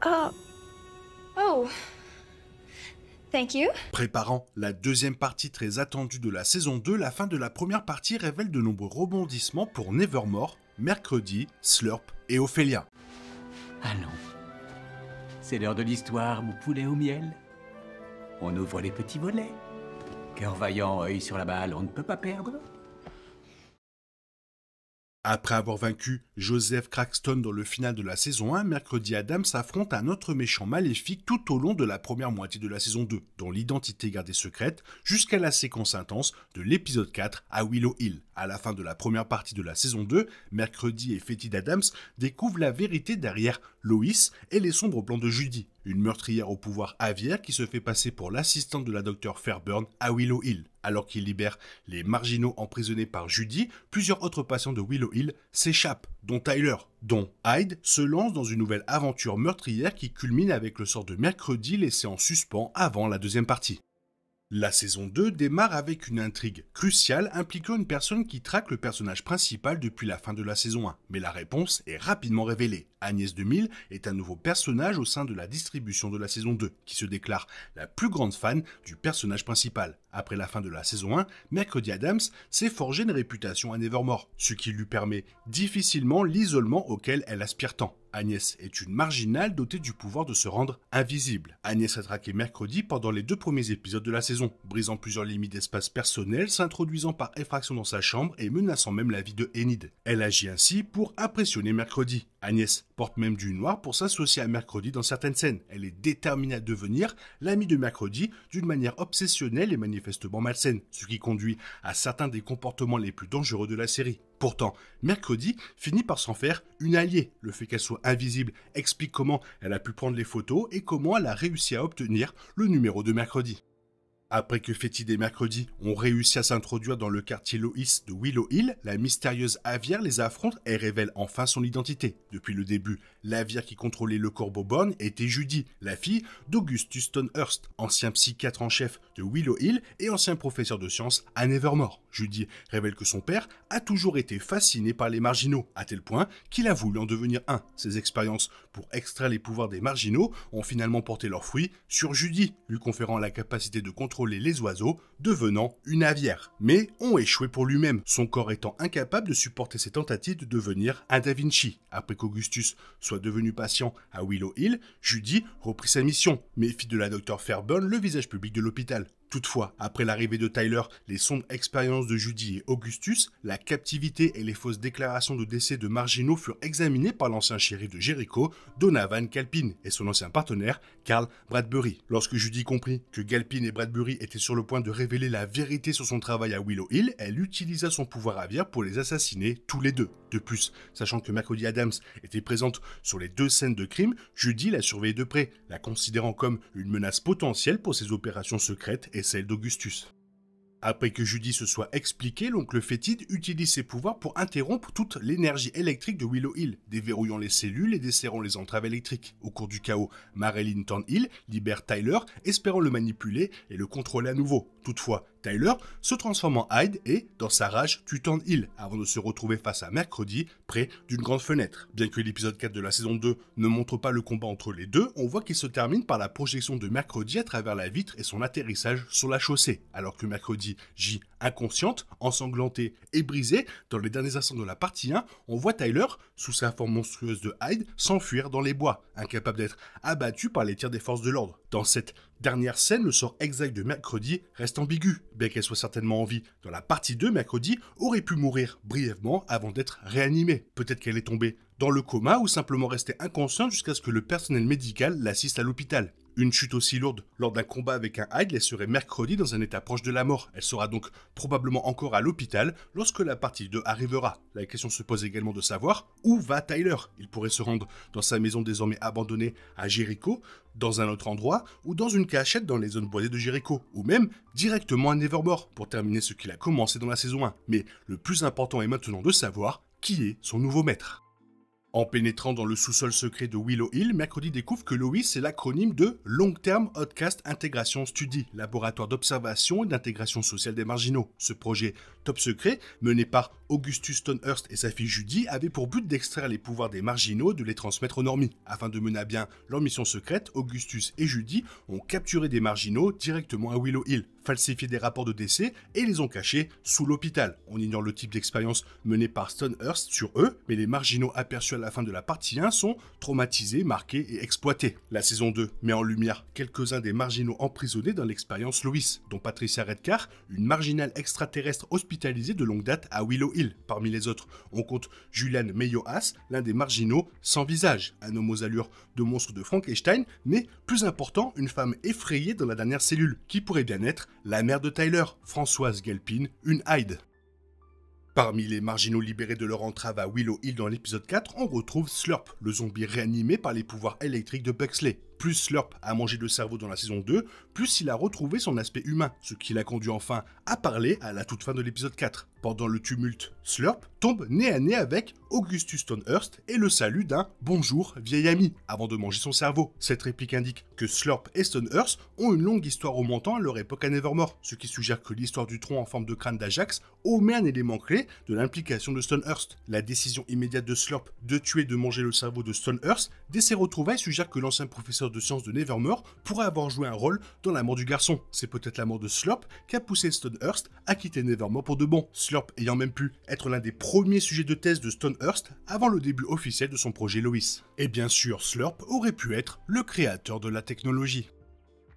Uh, oh. Thank you. Préparant la deuxième partie très attendue de la saison 2, la fin de la première partie révèle de nombreux rebondissements pour Nevermore, Mercredi, Slurp et Ophélia. Allons. C'est l'heure de l'histoire, mon poulet au miel. On ouvre les petits volets. Cœur vaillant, œil sur la balle, on ne peut pas perdre. Après avoir vaincu Joseph Crackston dans le final de la saison 1, Mercredi Adams affronte un autre méchant maléfique tout au long de la première moitié de la saison 2, dont l'identité gardée secrète, jusqu'à la séquence intense de l'épisode 4 à Willow Hill. À la fin de la première partie de la saison 2, Mercredi et Fetid Adams découvrent la vérité derrière Lois et les sombres plans de Judy, une meurtrière au pouvoir aviaire qui se fait passer pour l'assistante de la Dr Fairburn à Willow Hill. Alors qu'il libère les marginaux emprisonnés par Judy, plusieurs autres patients de Willow Hill s'échappent, dont Tyler, dont Hyde se lance dans une nouvelle aventure meurtrière qui culmine avec le sort de Mercredi laissé en suspens avant la deuxième partie. La saison 2 démarre avec une intrigue cruciale impliquant une personne qui traque le personnage principal depuis la fin de la saison 1, mais la réponse est rapidement révélée. Agnès 2000 est un nouveau personnage au sein de la distribution de la saison 2, qui se déclare la plus grande fan du personnage principal. Après la fin de la saison 1, Mercredi Adams s'est forgé une réputation à Nevermore, ce qui lui permet difficilement l'isolement auquel elle aspire tant. Agnès est une marginale dotée du pouvoir de se rendre invisible. Agnès a traqué Mercredi pendant les 2 premiers épisodes de la saison, brisant plusieurs limites d'espace personnel, s'introduisant par effraction dans sa chambre et menaçant même la vie de Enid. Elle agit ainsi pour impressionner Mercredi. Agnès porte même du noir pour s'associer à Mercredi dans certaines scènes. Elle est déterminée à devenir l'amie de Mercredi d'une manière obsessionnelle et manifestement malsaine, ce qui conduit à certains des comportements les plus dangereux de la série. Pourtant, Mercredi finit par s'en faire une alliée. Le fait qu'elle soit invisible explique comment elle a pu prendre les photos et comment elle a réussi à obtenir le numéro de Mercredi. Après que Fetid et Mercredi ont réussi à s'introduire dans le quartier Lois de Willow Hill, la mystérieuse aviaire les affronte et révèle enfin son identité. Depuis le début, l'aviaire qui contrôlait le Corbeau Born était Judy, la fille d'Augustus Stonehurst, ancien psychiatre en chef de Willow Hill et ancien professeur de sciences à Nevermore. Judy révèle que son père a toujours été fasciné par les marginaux, à tel point qu'il a voulu en devenir un. Ses expériences pour extraire les pouvoirs des marginaux ont finalement porté leurs fruits sur Judy, lui conférant la capacité de contrôler les oiseaux, devenant une aviaire. Mais ont échoué pour lui-même, son corps étant incapable de supporter ses tentatives de devenir un Da Vinci. Après qu'Augustus soit devenu patient à Willow Hill, Judy reprit sa mission, mais fit de la Dr Fairburn le visage public de l'hôpital. Toutefois, après l'arrivée de Tyler, les sombres expériences de Judy et Augustus, la captivité et les fausses déclarations de décès de marginaux furent examinées par l'ancien shérif de Jericho, Donovan Galpin, et son ancien partenaire, Carl Bradbury. Lorsque Judy comprit que Galpin et Bradbury étaient sur le point de révéler la vérité sur son travail à Willow Hill, elle utilisa son pouvoir aviaire pour les assassiner tous les deux. De plus, sachant que Mercredi Adams était présente sur les 2 scènes de crime, Judy la surveillait de près, la considérant comme une menace potentielle pour ses opérations secrètes et celle d'Augustus. Après que Judy se soit expliqué, l'oncle Fetid utilise ses pouvoirs pour interrompre toute l'énergie électrique de Willow Hill, déverrouillant les cellules et desserrant les entraves électriques. Au cours du chaos, Marilyn Thornhill libère Tyler, espérant le manipuler et le contrôler à nouveau. Toutefois, Tyler se transforme en Hyde et, dans sa rage, tue Thornhill avant de se retrouver face à Mercredi, près d'une grande fenêtre. Bien que l'épisode 4 de la saison 2 ne montre pas le combat entre les deux, on voit qu'il se termine par la projection de Mercredi à travers la vitre et son atterrissage sur la chaussée, alors que Mercredi gît inconsciente, ensanglantée et brisée. Dans les derniers instants de la partie 1, on voit Tyler, sous sa forme monstrueuse de Hyde, s'enfuir dans les bois, incapable d'être abattu par les tirs des forces de l'ordre. Dans cette dernière scène, le sort exact de Mercredi reste ambigu. Bien qu'elle soit certainement en vie dans la partie 2, Mercredi aurait pu mourir brièvement avant d'être réanimée. Peut-être qu'elle est tombée dans le coma ou simplement restée inconsciente jusqu'à ce que le personnel médical l'assiste à l'hôpital. Une chute aussi lourde lors d'un combat avec un Hyde laisserait Mercredi dans un état proche de la mort. Elle sera donc probablement encore à l'hôpital lorsque la partie 2 arrivera. La question se pose également de savoir où va Tyler. Il pourrait se rendre dans sa maison désormais abandonnée à Jericho, dans un autre endroit ou dans une cachette dans les zones boisées de Jericho, ou même directement à Nevermore pour terminer ce qu'il a commencé dans la saison 1. Mais le plus important est maintenant de savoir qui est son nouveau maître. En pénétrant dans le sous-sol secret de Willow Hill, Mercredi découvre que LOIS c'est l'acronyme de Long Term Outcast Integration Study, laboratoire d'observation et d'intégration sociale des marginaux. Ce projet top secret, mené par Augustus Stonehurst et sa fille Judy, avait pour but d'extraire les pouvoirs des marginaux et de les transmettre aux normies. Afin de mener à bien leur mission secrète, Augustus et Judy ont capturé des marginaux directement à Willow Hill, falsifié des rapports de décès et les ont cachés sous l'hôpital. On ignore le type d'expérience menée par Stonehurst sur eux, mais les marginaux aperçus à la fin de la partie 1 sont traumatisés, marqués et exploités. La saison 2 met en lumière quelques-uns des marginaux emprisonnés dans l'expérience Lois, dont Patricia Redcar, une marginale extraterrestre hospitalisée de longue date à Willow Hill. Parmi les autres, on compte Julian Meyohas, l'un des marginaux sans visage, un homme aux allures de monstre de Frankenstein, mais plus important, une femme effrayée dans la dernière cellule, qui pourrait bien être la mère de Tyler, Françoise Gelpin, une Hyde. Parmi les marginaux libérés de leur entrave à Willow Hill dans l'épisode 4, on retrouve Slurp, le zombie réanimé par les pouvoirs électriques de Bexley. Plus Slurp a mangé de cerveau dans la saison 2, plus il a retrouvé son aspect humain, ce qui l'a conduit enfin à parler à la toute fin de l'épisode 4. Pendant le tumulte, Slurp tombe nez à nez avec Augustus Stonehurst et le salue d'un « bonjour, vieil ami » avant de manger son cerveau. Cette réplique indique que Slurp et Stonehurst ont une longue histoire remontant à leur époque à Nevermore, ce qui suggère que l'histoire du tronc en forme de crâne d'Ajax omet un élément clé de l'implication de Stonehurst. La décision immédiate de Slurp de tuer et de manger le cerveau de Stonehurst dès ses retrouvailles suggère que l'ancien professeur de sciences de Nevermore pourrait avoir joué un rôle dans la mort du garçon. C'est peut-être la mort de Slurp qui a poussé Stonehurst à quitter Nevermore pour de bon. Slurp ayant même pu être l'un des premiers sujets de thèse de Stonehurst avant le début officiel de son projet Lois. Et bien sûr, Slurp aurait pu être le créateur de la technologie.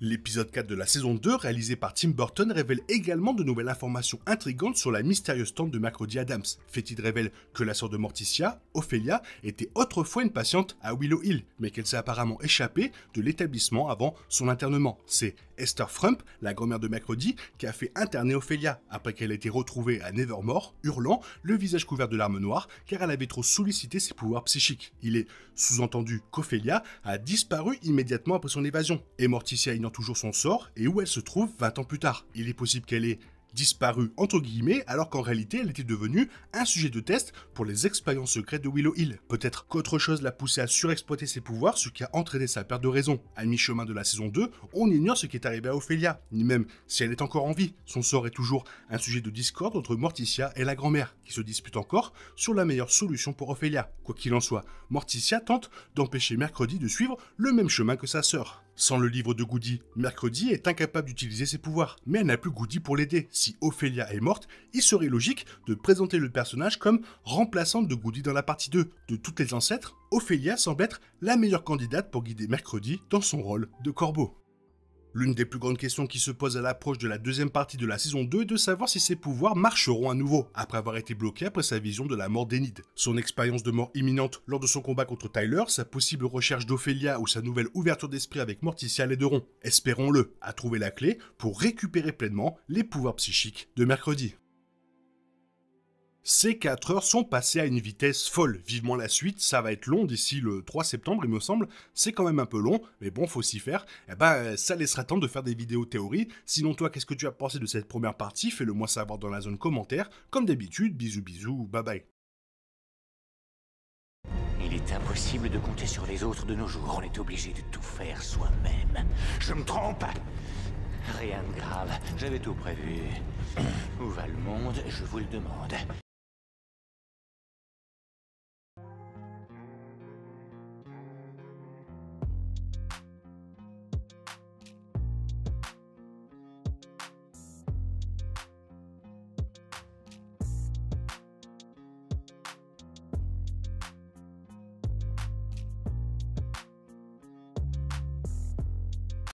L'épisode 4 de la saison 2, réalisé par Tim Burton, révèle également de nouvelles informations intrigantes sur la mystérieuse tante de Mercredi Adams. Fetid révèle que la sœur de Morticia, Ophelia, était autrefois une patiente à Willow Hill, mais qu'elle s'est apparemment échappée de l'établissement avant son internement. C'est Esther Frump, la grand-mère de Mercredi, qui a fait interner Ophelia, après qu'elle ait été retrouvée à Nevermore, hurlant, le visage couvert de larmes noires, car elle avait trop sollicité ses pouvoirs psychiques. Il est sous-entendu qu'Ophelia a disparu immédiatement après son évasion, et Morticia ignore toujours son sort et où elle se trouve 20 ans plus tard. Il est possible qu'elle ait disparu entre guillemets alors qu'en réalité elle était devenue un sujet de test pour les expériences secrètes de Willow Hill. Peut-être qu'autre chose l'a poussée à surexploiter ses pouvoirs, ce qui a entraîné sa perte de raison. À mi-chemin de la saison 2, on ignore ce qui est arrivé à Ophelia, ni même si elle est encore en vie. Son sort est toujours un sujet de discorde entre Morticia et la grand-mère, qui se disputent encore sur la meilleure solution pour Ophelia. Quoi qu'il en soit, Morticia tente d'empêcher Mercredi de suivre le même chemin que sa sœur. Sans le livre de Goody, Mercredi est incapable d'utiliser ses pouvoirs, mais elle n'a plus Goody pour l'aider. Si Ophelia est morte, il serait logique de présenter le personnage comme remplaçante de Goody dans la partie 2. De toutes les ancêtres, Ophelia semble être la meilleure candidate pour guider Mercredi dans son rôle de corbeau. L'une des plus grandes questions qui se posent à l'approche de la deuxième partie de la saison 2 est de savoir si ses pouvoirs marcheront à nouveau, après avoir été bloqué après sa vision de la mort d'Enid. Son expérience de mort imminente lors de son combat contre Tyler, sa possible recherche d'Ophelia ou sa nouvelle ouverture d'esprit avec Morticia l'aideront, espérons-le, à trouver la clé pour récupérer pleinement les pouvoirs psychiques de Mercredi. Ces 4 heures sont passées à une vitesse folle. Vivement la suite, ça va être long d'ici le 3 septembre, il me semble. C'est quand même un peu long, mais bon, faut s'y faire. Ça laissera temps de faire des vidéos théorie. Sinon, toi, qu'est-ce que tu as pensé de cette première partie? Fais-le moi savoir dans la zone commentaire. Comme d'habitude, bisous bisous, bye bye. Il est impossible de compter sur les autres de nos jours. On est obligé de tout faire soi-même. Je me trompe? Rien de grave. J'avais tout prévu. Où va le monde? Je vous le demande.